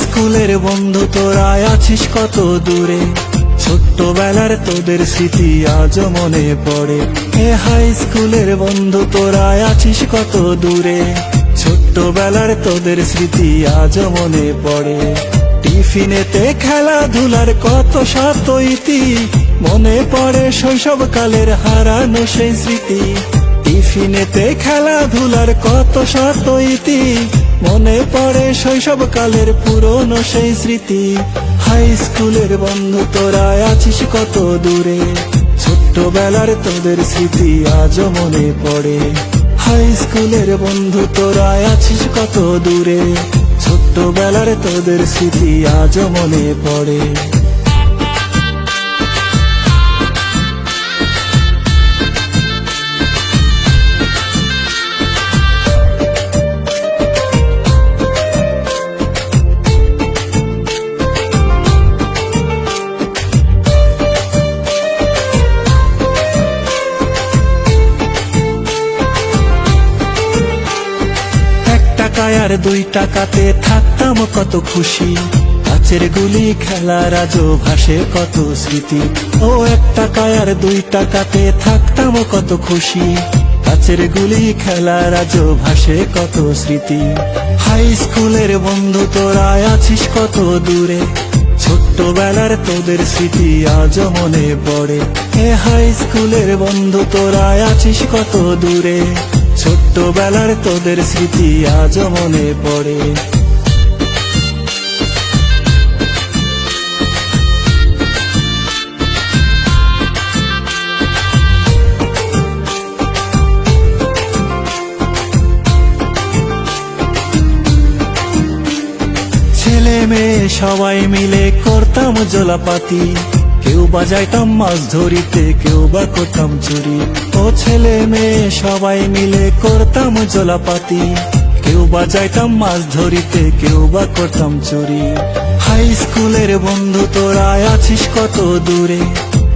স্কুলের বন্ধু তোরা আছিস কত দূরে, ছোট্টবেলার তোদের স্মৃতি আজও মনে পড়ে। হাই স্কুলের বন্ধু তোরা আছিস কত দূরে, ছোট্টবেলার তোদের স্মৃতি আজও মনে পড়ে। টিফিনেতে খেলাধুলার কত শত ইতি, মনে পড়ে শৈশবকালের হারানো সেই স্মৃতি। টিফিনেতে খেলাধুলার কত শত ইতি, মনে পড়ে শৈশবকালের পুরনো সেই স্মৃতি। হাই স্কুলের বন্ধু তোরা আছিস কত দূরে, ছোট্টবেলার তোদের স্মৃতি আজও মনে পড়ে। হাই স্কুলের বন্ধু তোরা আছিস কত দূরে, ছোট্টবেলার তোদের স্মৃতি আজও মনে পড়ে। আর 2 টাকাতে থাকতাম কত খুশি, কাচের গুলি খেলার আজও ভাসে কত স্মৃতি। ও 1 টাকায় আর 2 টাকাতে থাকতাম কত খুশি, কাচের গুলি খেলার আজও ভাসে কত স্মৃতি। হাই স্কুলের বন্ধু তোরা আছিস কত দূরে, ছোট্টবেলার তোদের স্মৃতি আজও মনে পড়ে। হাই স্কুলের বন্ধু তোরা আছিস কত দূরে, ছোট্টবেলার তোদের স্মৃতি আজও মনে পড়ে। ছেলে মেয়ে সবাই মিলে করতাম জলাপাতি, কেউ বাজাইতাম মাছ ধরিতে, কেউ বা করতাম চুরি। ও ছেলে মেয়ে সবাই মিলে করতাম জলাপাতি, কেউ বাজাইতাম মাছ ধরিতে, কেউ বা করতাম চুরি। হাই স্কুলের বন্ধু তোরা আছিস কত দূরে,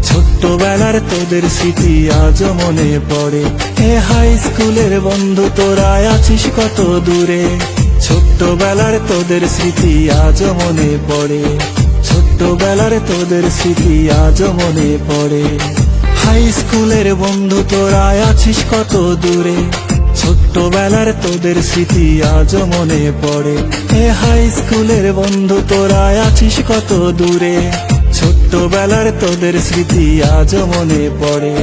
ছোট্টবেলার তোদের স্মৃতি আজও মনে পড়ে। হাই স্কুলের বন্ধু তোরা আছিস কত দূরে, ছোট্টবেলার তোদের স্মৃতি আজও মনে পড়ে। ছোট্টবেলার তোদের স্মৃতি আজও মনে পড়ে। হাই স্কুলের বন্ধু তোরা আছিস কত দূরে, ছোট্টবেলার তোদের স্মৃতি আজও মনে পড়ে। হাই স্কুলের বন্ধু তোরা আছিস কত দূরে, ছোট্টবেলার তোদের স্মৃতি আজও মনে পড়ে।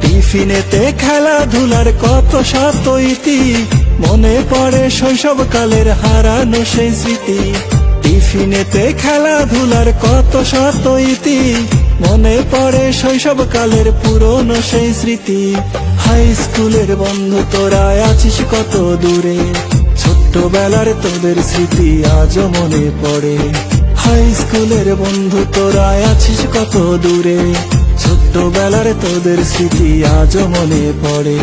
টিফিনেতে খেলাধুলার কত শত ইতি, মনে পড়ে শৈশবকালের হারানো সেই স্মৃতি। টিফিনেতে খেলাধুলার কত শত ইতি, মনে পড়ে শৈশবকালের পুরনো সেই স্মৃতি। হাই স্কুলের বন্ধু তোরা আছিস কত দূরে, ছোট্টবেলার তোদের স্মৃতি আজও মনে পড়ে। হাই স্কুলের বন্ধু তোরা আছিস কত দূরে, ছোট্টবেলার তোদের স্মৃতি আজও মনে পড়ে।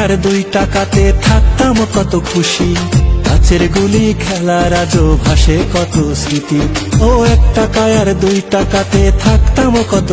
আর 2 টাকাতে থাকতাম কত খুশি, কাচের গুলি খেলার আজও ভাসে কত স্মৃতি। ও 1 টাকায় আর 2 টাকাতে থাকতাম কত